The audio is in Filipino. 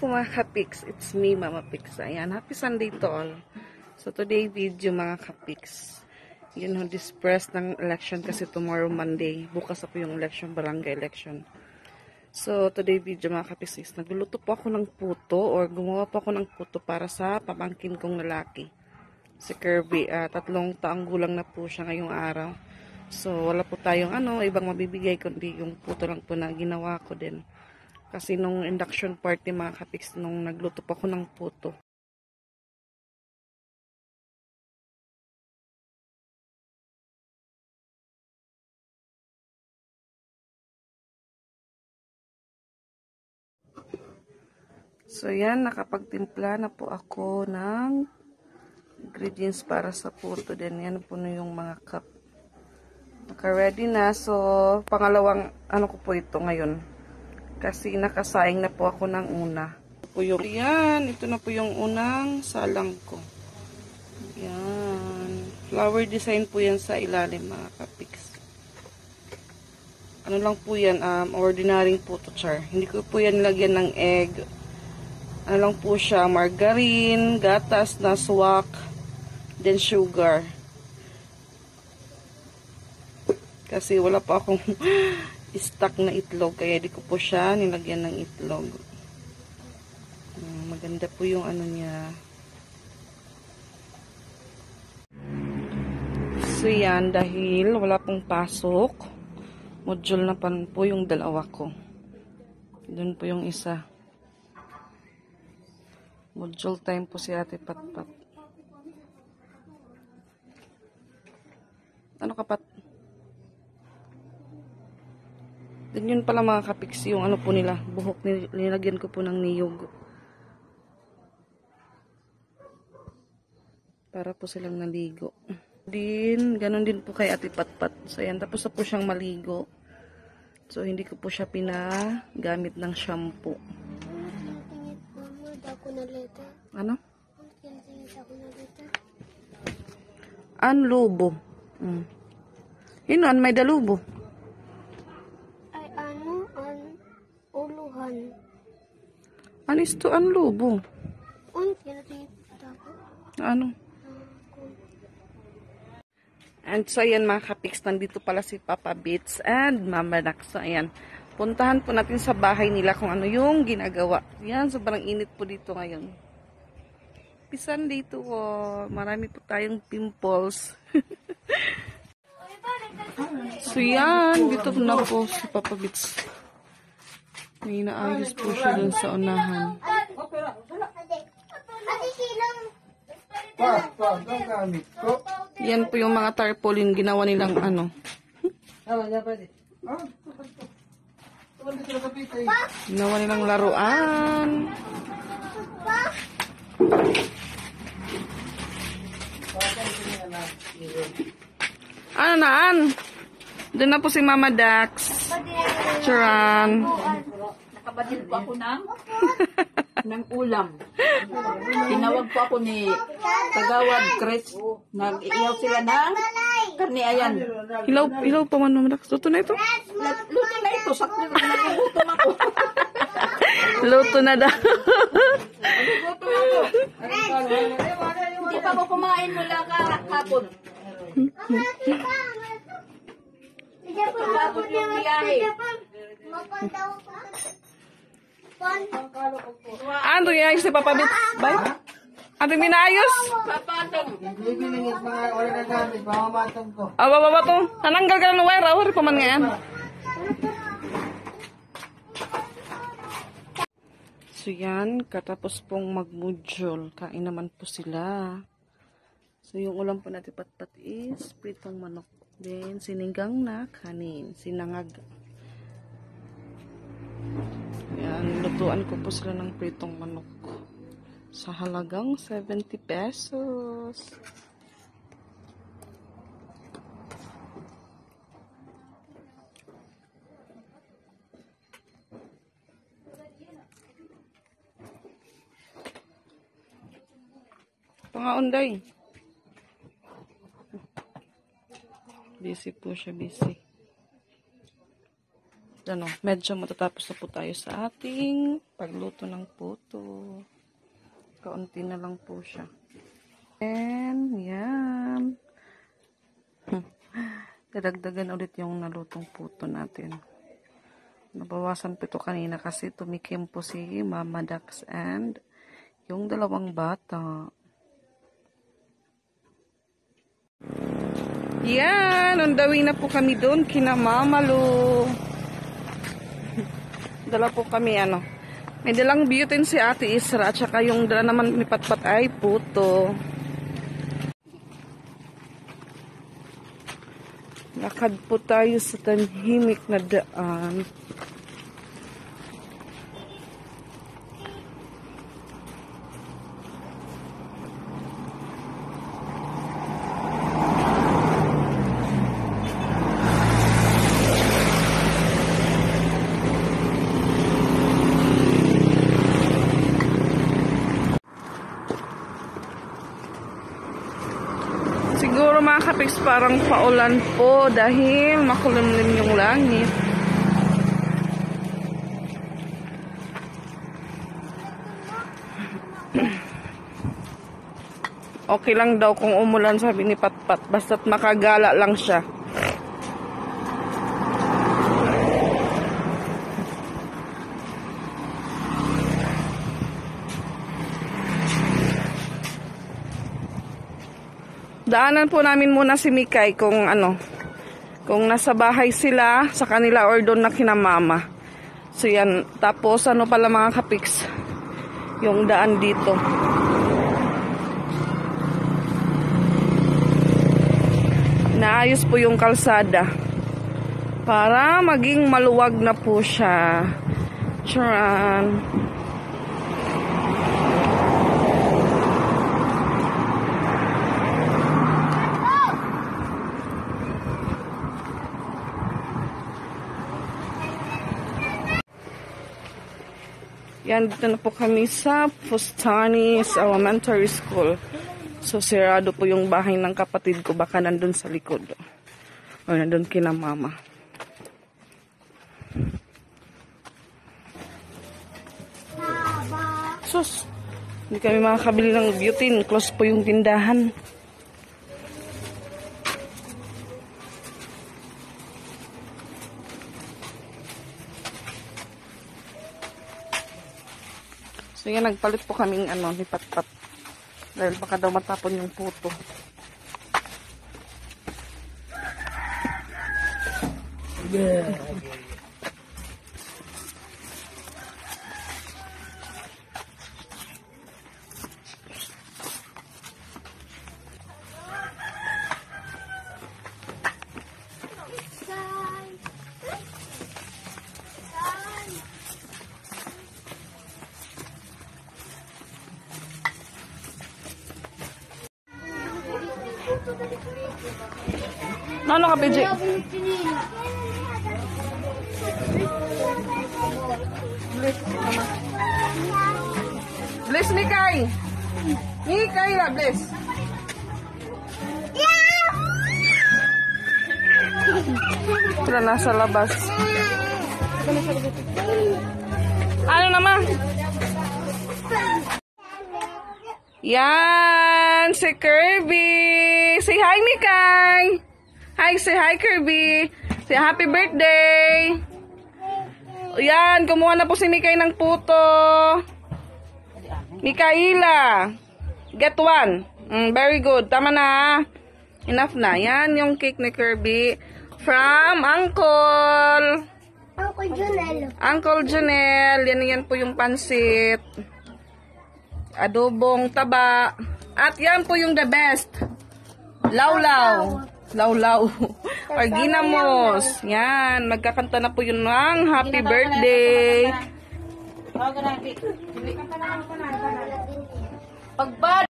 mga kapiks, it's me Mama Pix. Ayan, happy Sunday to all. So today video mga kapiks, yun ho, dispress ng election kasi tomorrow Monday, bukas na po yung election, barangay election. So today video mga kapiks is nagluluto po ako ng puto or gumawa po ako ng puto para sa pamangkin kong lalaki, si Kirby. 3 taong gulang na po siya ngayong araw. So wala po tayong ibang mabibigay kundi yung puto lang po na ginawa ko din. Kasi nung induction party mga kapiks, nung nagluto pa ako ng puto. So yan, nakapagtimpla na po ako ng ingredients para sa puto. Then yan po na yung mga cup. Naka-ready na. So pangalawang ko po ito ngayon. Kasi nakasaing na po ako ng una. Ito na po yung unang salang ko. Yan. Flower design po yan sa ilalim mga kapiks. Ano lang po yan, ordinary puto char. Hindi ko po yan lagyan ng egg. Ano lang po siya, margarine, gatas na swak, then sugar. Kasi wala pa akong stock na itlog, kaya di ko po siya nilagyan ng itlog. Maganda po yung niya. So yan, dahil wala pong pasok, module na pa po yung dalawa ko. Doon po yung isa. Module time po si Ate Patpat. Ano kapat? Then yun pala mga kapiks, yung po nila, buhok nilagyan ko po ng niyog. Para po silang naligo. Ganun din po kay Ate Patpat. So yan, tapos na po siyang maligo. So hindi ko po siya pinagamit ng shampoo. Ano? Anlubo. Yun, may dalubo. Uluhan. Anis to anlubo? Ano? And so ayan mga kapiks, nandito pala si Papa Bits and Mama Dax. So ayan, puntahan po natin sa bahay nila kung ano yung ginagawa. Yan, sobrang init po dito ngayon. Pisan dito marami po tayong pimples. So yan, dito na po si Papa Bits. May inaayos po siya dun sa unahan. Yan po yung mga tarpaulin ginawa nilang ginawa nilang laruan. Ano naan? Doon na po si Mama Dax. Charan. Nakabadil po ako ng ulam. Tinawag po ako ni Kagawad Chris. Nag-iiyaw sila ng karne, ayan. Hilaw pa man, Mama Dax. Luto na ito? Luto na ito. Sakto na nagugutom ako. Luto na daw. Nagugutom ako. Hindi pa ako kumain mula kahapon. Kahapon yung biyahe. Ano yung ayos si Papa Bits? Bye? Ano yung minayos? Papatong. Baba to. Nananggal ka ng wire. Awari pa man ngayon. So yan, katapos pong mag-module, kain naman po sila. So yung ulam po natin patpat is pritong manok. Then sinigang na kanin, sinangag. Yan, lutuan ko po sila ng pritong manok. Sa halagang 70 pesos. Pangaunday. Busy po siya, busy. ano, medyo matatapos na po tayo sa ating pagluto ng puto. Kaunti na lang po siya. And, yan. Dadagdagan ulit yung nalutong puto natin. Nabawasan po ito kanina kasi tumikim po si Mama Dax and yung dalawang bata. Yan! On the way na po kami doon kina Mama Lu. Dala po kami ano. May dalang butane si Ate Isra at saka yung dala naman ni Patpat ay puto. Lakad po tayo sa tahimik na daan. Siguro mga kapiks parang paulan po dahil makulimlim yung langit. Okay lang daw kung umulan, sabi ni Patpat, basta't makagala lang siya. Daanan po namin muna si Mikay kung ano, kung nasa bahay sila sa kanila or doon na kina Mama. So yan, tapos ano pala mga kapiks, yung daan dito. Naayos po yung kalsada para maging maluwag na po siya. Charan. Yan, dito na po kami sa Fustanis Elementary School. So, sirado po yung bahay ng kapatid ko. Baka nandun sa likod. O, nandun kina Mama. Sus! Hindi kami makakabili ng butane. Close po yung tindahan. So yan, nagpalit po kaming ano, ni Patpat. Dahil baka daw matapon yung puto. Yeah. Ano ka, PJ? Bless Mikay! Mikay la, bless! Sila nasa labas. Ano naman? Yan! Si Kirby! Say hi, Mikay! Hi, say hi, Kirby! Say happy birthday! Yan! Kumuha na po si Mikay ng puto! Mikaela! Get one! Very good. Tama na. Enough na. Yan yung cake ni Kirby. From Uncle! Uncle Junel. Uncle Junel. Yan po yung pansit. Adobong taba. At yan po yung the best. Lawlaw. Lawlaw. Or ginamos. Yan. Magkakanta na po yun ng happy birthday. Pagbad!